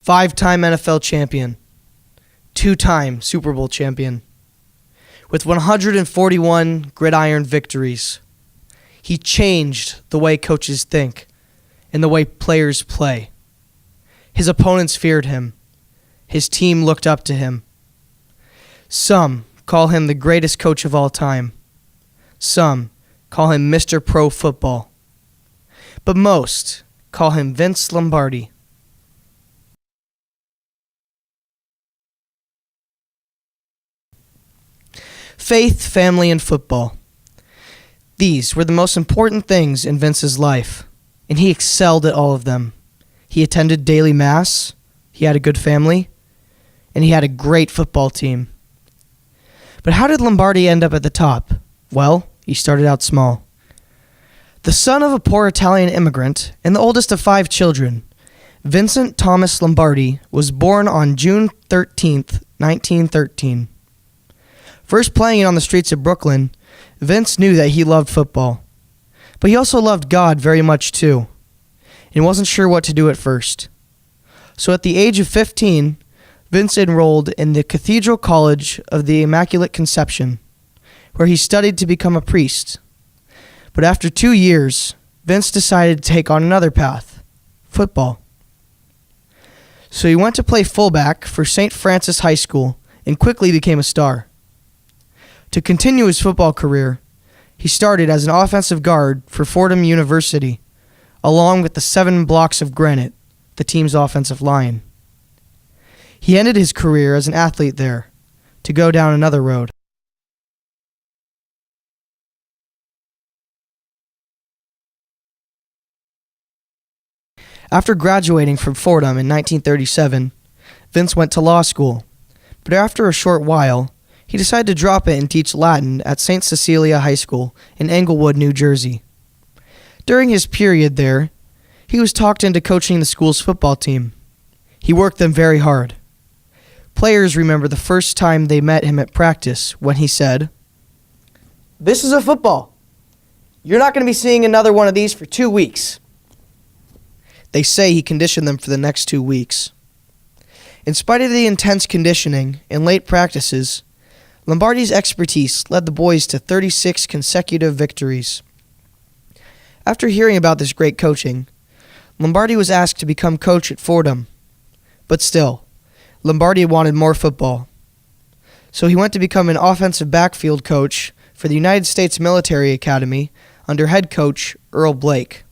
5-time NFL champion, 2-time Super Bowl champion. With 141 gridiron victories, he changed the way coaches think and the way players play. His opponents feared him. His team looked up to him. Some call him the greatest coach of all time. Some call him Mr. Pro Football. But most call him Vince Lombardi. Faith, family, and football. These were the most important things in Vince's life, and he excelled at all of them. He attended daily mass, he had a good family, and he had a great football team. But how did Lombardi end up at the top? Well, he started out small. The son of a poor Italian immigrant and the oldest of 5 children, Vincent Thomas Lombardi was born on June 13th, 1913. First playing it on the streets of Brooklyn, Vince knew that he loved football. But he also loved God very much too, and wasn't sure what to do at first. So at the age of 15, Vince enrolled in the Cathedral College of the Immaculate Conception, where he studied to become a priest. But after 2 years, Vince decided to take on another path, football. So he went to play fullback for St. Francis High School and quickly became a star. To continue his football career, he started as an offensive guard for Fordham University, along with the 7 blocks of granite, the team's offensive line. He ended his career as an athlete there, to go down another road. After graduating from Fordham in 1937, Vince went to law school, but after a short while, he decided to drop it and teach Latin at St. Cecilia High School in Englewood, New Jersey. During his period there, he was talked into coaching the school's football team. He worked them very hard. Players remember the first time they met him at practice when he said, "This is a football. You're not going to be seeing another one of these for 2 weeks." They say he conditioned them for the next 2 weeks. In spite of the intense conditioning and late practices, Lombardi's expertise led the boys to 36 consecutive victories. After hearing about this great coaching, Lombardi was asked to become coach at Fordham. But still, Lombardi wanted more football. So he went to become an offensive backfield coach for the United States Military Academy under head coach Earl Blake.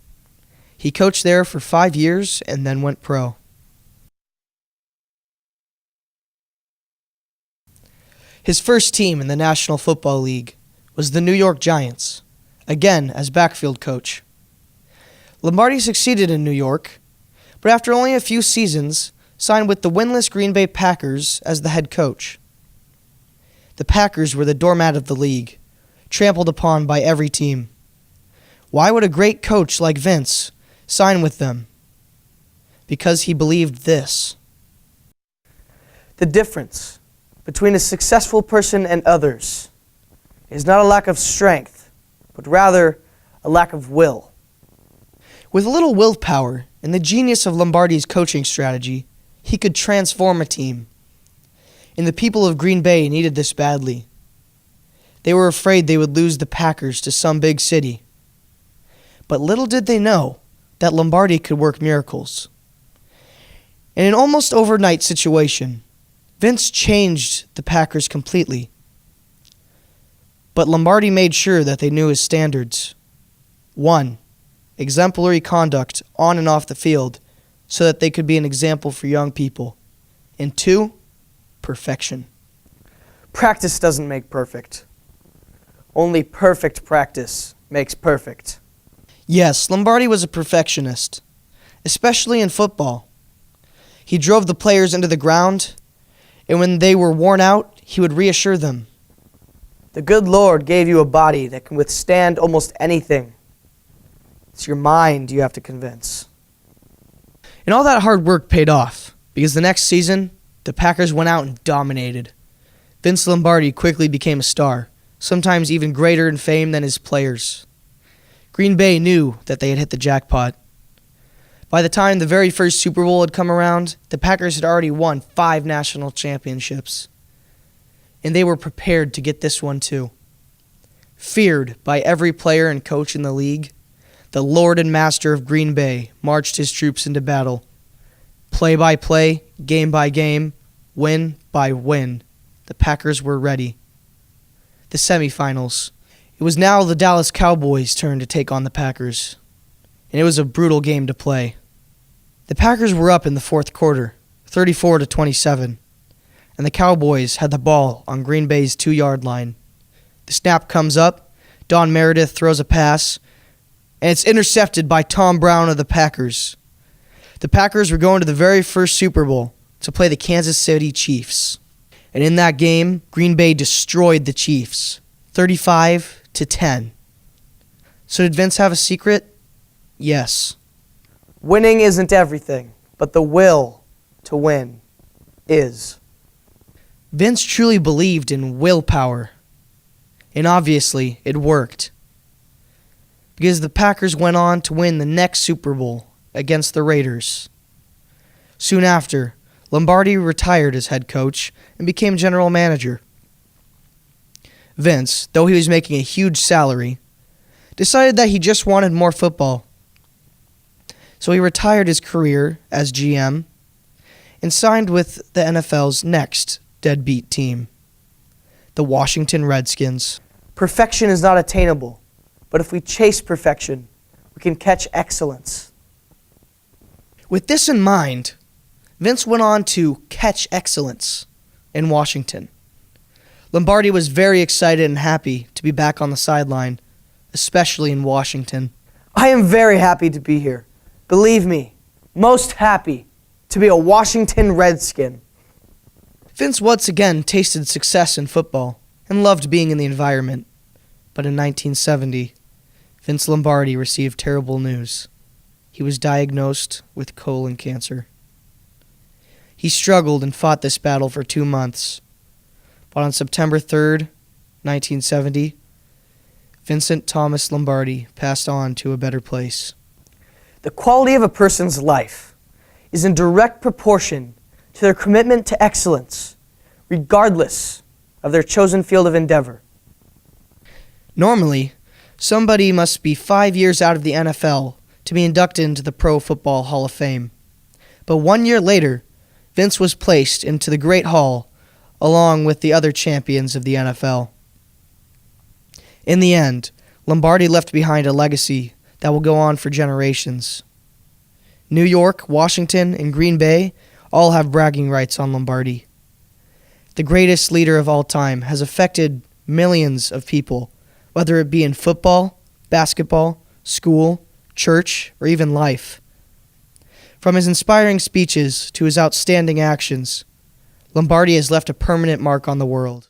He coached there for 5 years and then went pro. His first team in the National Football League was the New York Giants, again as backfield coach. Lombardi succeeded in New York, but after only a few seasons, signed with the winless Green Bay Packers as the head coach. The Packers were the doormat of the league, trampled upon by every team. Why would a great coach like Vince sign with them? Because he believed this: the difference between a successful person and others is not a lack of strength, but rather a lack of will. With a little willpower and the genius of Lombardi's coaching strategy, he could transform a team. And the people of Green Bay needed this badly. They were afraid they would lose the Packers to some big city. But little did they know that Lombardi could work miracles. In an almost overnight situation, Vince changed the Packers completely. But Lombardi made sure that they knew his standards. 1, exemplary conduct on and off the field so that they could be an example for young people. And 2, perfection. Practice doesn't make perfect. Only perfect practice makes perfect. Yes, Lombardi was a perfectionist, especially in football. He drove the players into the ground, and when they were worn out, he would reassure them. The good Lord gave you a body that can withstand almost anything. It's your mind you have to convince. And all that hard work paid off, because the next season, the Packers went out and dominated. Vince Lombardi quickly became a star, sometimes even greater in fame than his players. Green Bay knew that they had hit the jackpot. By the time the very first Super Bowl had come around, the Packers had already won 5 national championships. And they were prepared to get this one too. Feared by every player and coach in the league, the Lord and Master of Green Bay marched his troops into battle. Play by play, game by game, win by win, the Packers were ready. The semifinals. It was now the Dallas Cowboys' turn to take on the Packers, and it was a brutal game to play. The Packers were up in the fourth quarter, 34-27, and the Cowboys had the ball on Green Bay's 2-yard line. The snap comes up, Don Meredith throws a pass, and it's intercepted by Tom Brown of the Packers. The Packers were going to the very first Super Bowl to play the Kansas City Chiefs. And in that game, Green Bay destroyed the Chiefs, 35-10. So did Vince have a secret? Yes. Winning isn't everything, but the will to win is. Vince truly believed in willpower. And obviously, it worked. Because the Packers went on to win the next Super Bowl against the Raiders. Soon after, Lombardi retired as head coach and became general manager. Vince, though he was making a huge salary, decided that he just wanted more football. So he retired his career as GM and signed with the NFL's next deadbeat team, the Washington Redskins. Perfection is not attainable, but if we chase perfection, we can catch excellence. With this in mind, Vince went on to catch excellence in Washington. Lombardi was very excited and happy to be back on the sideline, especially in Washington. I am very happy to be here. Believe me, most happy to be a Washington Redskin. Vince once again tasted success in football and loved being in the environment. But in 1970, Vince Lombardi received terrible news. He was diagnosed with colon cancer. He struggled and fought this battle for 2 months. But on September 3rd, 1970, Vincent Thomas Lombardi passed on to a better place. The quality of a person's life is in direct proportion to their commitment to excellence, regardless of their chosen field of endeavor. Normally, somebody must be 5 years out of the NFL to be inducted into the Pro Football Hall of Fame. But 1 year later, Vince was placed into the Great Hall along with the other champions of the NFL. In the end, Lombardi left behind a legacy that will go on for generations. New York, Washington, and Green Bay all have bragging rights on Lombardi. The greatest leader of all time has affected millions of people, whether it be in football, basketball, school, church, or even life. From his inspiring speeches to his outstanding actions, Lombardi has left a permanent mark on the world.